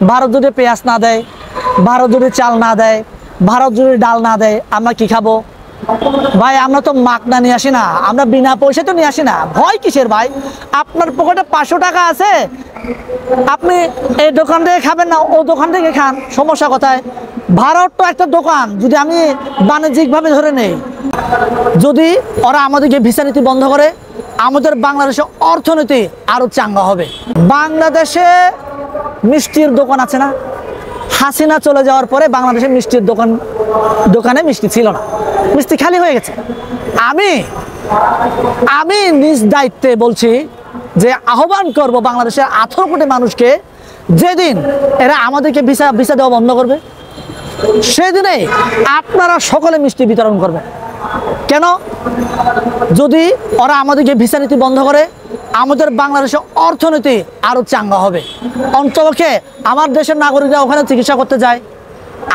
ভারত যদি পেঁয়াজ না দেয়, ভারত যদি চাল না দেয়, ভারত যদি ডাল না দেয়, আমরা কি খাবো? ভাই আমরা তো মাগনা নিয়ে আসি না, আমরা বিনা পয়সা তো নিয়ে আসি না। ভয় কিসের ভাই? আপনার পকেটে 500 টাকা আছে, আপনি এই দোকান থেকে খাবেন না ও দোকান থেকে খান, সমস্যা কোথায়? ভারত তো একটা দোকান, যদি আমি বাণিজ্যিকভাবে ধরে নেই, যদি ওরা আমাদেরকে ভিসা নীতি বন্ধ করে, আমাদের বাংলাদেশের অর্থনীতি আরো চাঙ্গা হবে। বাংলাদেশে মিষ্টির দোকান আছে না? হাসিনা চলে যাওয়ার পরে বাংলাদেশে মিষ্টির দোকানে মিষ্টি ছিল না, মিষ্টি খালি হয়ে গেছে। আমি নিজ দায়িত্বে বলছি যে আহ্বান করব বাংলাদেশের 18 কোটি মানুষকে, যেদিন এরা আমাদেরকে ভিসা দেওয়া বন্ধ করবে সেদিনে আপনারা সকলে মিষ্টি বিতরণ করবেন। কেন? যদি ওরা আমাদেরকে ভিসা নীতি বন্ধ করে, আমাদের বাংলাদেশের অর্থনীতি আরো চাঙ্গা হবে। অন্তপক্ষে আমার দেশের নাগরিকরা ওখানে চিকিৎসা করতে যায়,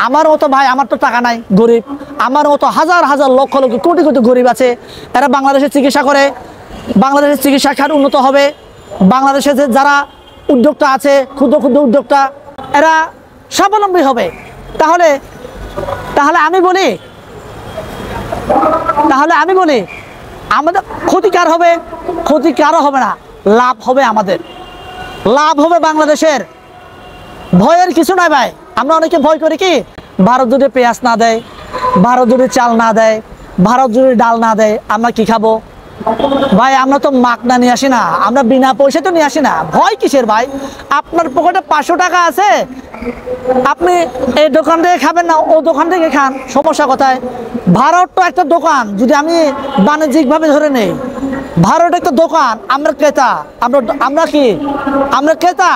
আমার মতো ভাই, আমার তো টাকা নাই, গরিব, আমার মতো হাজার হাজার লক্ষ লক্ষ কোটি কোটি গরিব আছে, এরা বাংলাদেশে চিকিৎসা করে, বাংলাদেশের চিকিৎসা খাত উন্নত হবে। বাংলাদেশে যে যারা উদ্যোক্তা আছে, ক্ষুদ্র ক্ষুদ্র উদ্যোক্তা, এরা স্বাবলম্বী হবে। তাহলে আমি বলি আমাদের ক্ষতিকার হবে? ক্ষতিকারও হবে না, লাভ হবে, আমাদের লাভ হবে বাংলাদেশের। ভয়ের কিছু নাই ভাই। আমরা অনেকে ভয় করি কি, ভারত যদি পেঁয়াজ না দেয়, ভারত যদি চাল না দেয়, ভারত যদি ডাল না দেয়, আমরা কি খাবো? ভাই আমরা তো মাগনা নিয়ে আসি না, আমরা বিনা পয়সা তো নিয়ে আসি না। ভয় কিসের ভাই? আপনার পকেটে 500 টাকা আছে, আপনি এই দোকান থেকে খাবেন না ও দোকান থেকে খান, সমস্যা কোথায়? ভারত তো একটা দোকান, যদি আমি বাণিজ্যিকভাবে ধরে নেই, ভারত একটা দোকান, আমরা ক্রেতা। আমরা কি? আমরা ক্রেতা।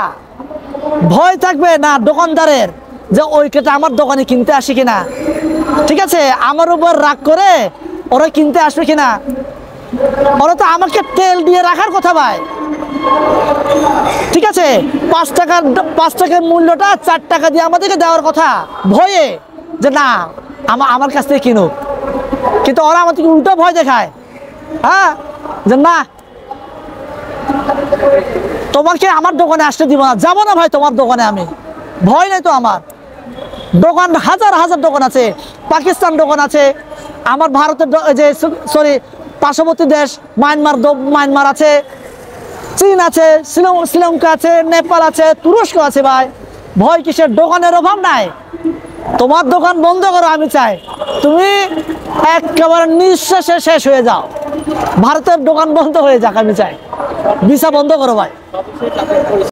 ভয় থাকবে না দোকানদারের যে ওই ক্রেতা আমার দোকানে কিনতে আসে কিনা, ঠিক আছে? আমার উপর রাগ করে ওরা কিনতে আসবে কিনা? ওরা তো আমাকে তেল দিয়ে রাখার কথা ভাই, ঠিক আছে? 5 টাকার মূল্যটা 4 টাকা দিয়ে আমাদেরকে দেওয়ার কথা, ভয়ে যে না আমার কাছ থেকে কিনুক। কিন্তু ওরা আমাদেরকে উল্টো ভয় দেখায়, হ্যাঁ, যে না তোমাকে আমার দোকানে আসতে দিব না, যাবো না ভাই তোমার দোকানে আমি। ভয় নাই তো আমার। দোকান হাজার হাজার দোকান আছে, পাকিস্তান দোকান আছে, আমার ভারতের যে পার্শ্ববর্তী দেশ মায়ানমার আছে, চীন আছে, শ্রীলঙ্কা আছে, নেপাল আছে, তুরস্ক আছে। ভাই ভয় কিসের? দোকানের অভাব নাই। তোমার দোকান বন্ধ করো, আমি চাই তুমি একেবারে নিঃশ্বাসে শেষ হয়ে যাও, ভারতের দোকান বন্ধ হয়ে যাক, আমি চাই। ভিসা বন্ধ করো ভাই।